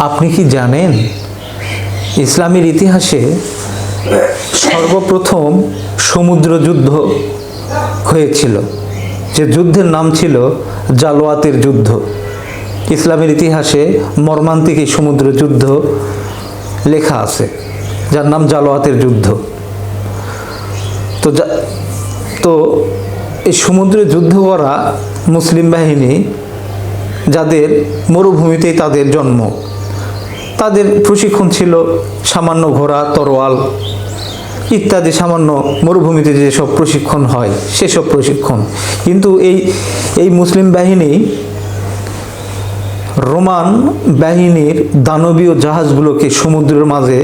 আপনি কি জানেন ইসলামের ইতিহাসে সর্বপ্রথম সমুদ্র যুদ্ধ হয়েছিল, যে যুদ্ধের নাম ছিল জালোয়াতের যুদ্ধ। ইসলামের ইতিহাসে মর্মান্তিক এই সমুদ্র যুদ্ধ লেখা আছে, যার নাম জালোয়াতের যুদ্ধ। তো এই সমুদ্রে যুদ্ধ করা মুসলিম বাহিনী, যাদের মরুভূমিতেই তাদের জন্ম, তাদের প্রশিক্ষণ ছিল সামান্য ঘোড়া, তরোয়াল ইত্যাদি সামান্য মরুভূমিতে যেসব প্রশিক্ষণ হয় সেসব প্রশিক্ষণ। কিন্তু এই মুসলিম বাহিনী রোমান বাহিনীর দানবীয় জাহাজগুলোকে সমুদ্রের মাঝে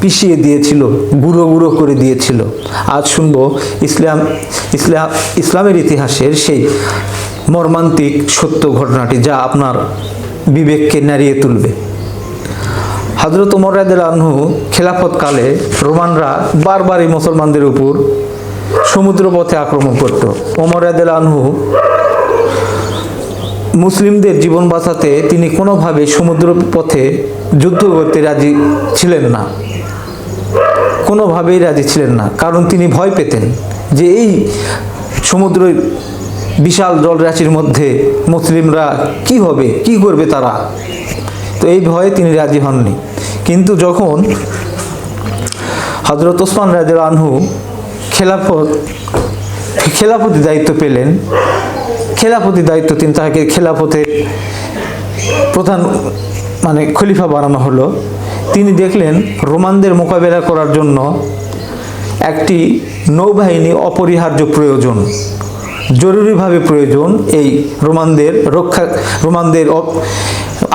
পিষিয়ে দিয়েছিল, গুঁড়ো গুঁড়ো করে দিয়েছিল। আজ শুনব ইসলামের ইতিহাসের সেই মর্মান্তিক সত্য ঘটনাটি, যা আপনার বিবেককে নাড়িয়ে তুলবে। হযরত ওমর রাদিয়াল্লাহু আনহু খেলাফতকালে রোমানরা বারবারই মুসলমানদের উপর সমুদ্রপথে আক্রমণ করত। ওমর রাদিয়াল্লাহু আনহু মুসলিমদের জীবন বাঁচাতে তিনি কোনোভাবে সমুদ্র পথে যুদ্ধ করতে রাজি ছিলেন না, কোনোভাবেই রাজি ছিলেন না। কারণ তিনি ভয় পেতেন যে এই সমুদ্রের বিশাল জলরাশির মধ্যে মুসলিমরা কি হবে, কি করবে তারা। তো এই ভয়ে তিনি রাজি হননি। কিন্তু যখন হযরত ওসমান রাদিয়াল্লাহু আনহু খেলাফতি দায়িত্ব পেলেন, খেলাফতি দায়িত্ব তিনি তাকে খেলাফতের প্রধান খলিফা বানানো হলো। তিনি দেখলেন রোমানদের মোকাবেলা করার জন্য একটি নৌবাহিনী অপরিহার্য প্রয়োজন, জরুরিভাবে প্রয়োজন এই রোমানদের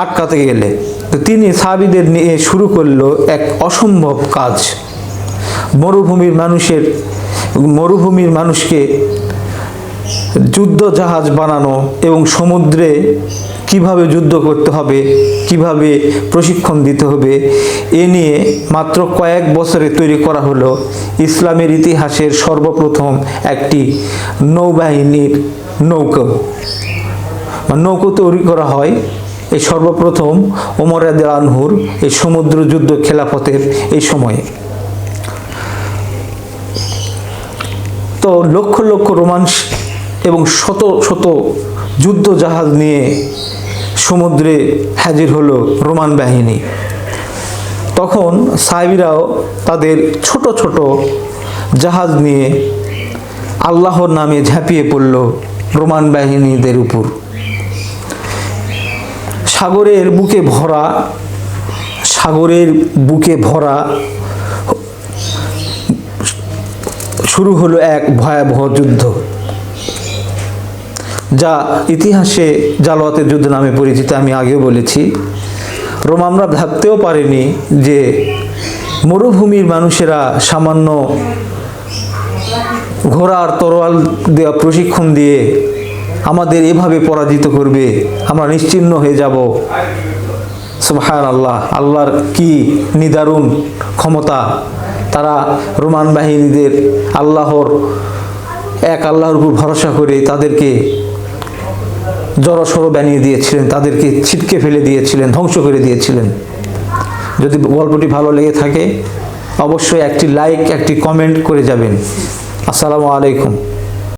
আটকাতে গেলে। তো তিনি সাহাবীদের নিয়ে শুরু করলো এক অসম্ভব কাজ। মরুভূমির মানুষকে যুদ্ধ জাহাজ বানানো এবং সমুদ্রে কিভাবে যুদ্ধ করতে হবে, কিভাবে প্রশিক্ষণ দিতে হবে, এ নিয়ে মাত্র কয়েক বছরে তৈরি করা হলো ইসলামের ইতিহাসের সর্বপ্রথম একটি নৌবাহিনীর নৌকো তৈরি করা হয় এই সর্বপ্রথম ওমর রাদিয়াল্লাহু আনহুর এই সমুদ্র যুদ্ধ খেলাফতের এই সময়ে। তো লক্ষ লক্ষ রোমান এবং শত শত যুদ্ধ জাহাজ নিয়ে সমুদ্রে হাজির হলো রোমান বাহিনী। তখন সাহাবীরাও তাদের ছোট ছোট জাহাজ নিয়ে আল্লাহর নামে ঝাঁপিয়ে পড়ল রোমান বাহিনীদের উপর। সাগরের বুকে ভরা শুরু হলো এক ভয়াবহ যুদ্ধ, যা ইতিহাসে জালোয়াতের যুদ্ধ নামে পরিচিত। আমি আগেও বলেছি, রোমানরা ভাবতেও পারেনি যে মরুভূমির মানুষেরা সামান্য ঘোড়ার তরোয়াল দেওয়া প্রশিক্ষণ দিয়ে আমাদের এভাবে পরাজিত করবে, আমরা নিশ্চিহ্ন হয়ে যাব। সুবহানাল্লাহ, আল্লাহর কি নিদারুণ ক্ষমতা! তারা রোমান বাহিনীদের আল্লাহর উপর ভরসা করে তাদেরকে জড়সড় বানিয়ে দিয়েছিলেন, তাদেরকে ছিটকে ফেলে দিয়েছিলেন, ধ্বংস করে দিয়েছিলেন। যদি গল্পটি ভালো লেগে থাকে অবশ্যই একটি লাইক, একটি কমেন্ট করে যাবেন। আসসালামু আলাইকুম।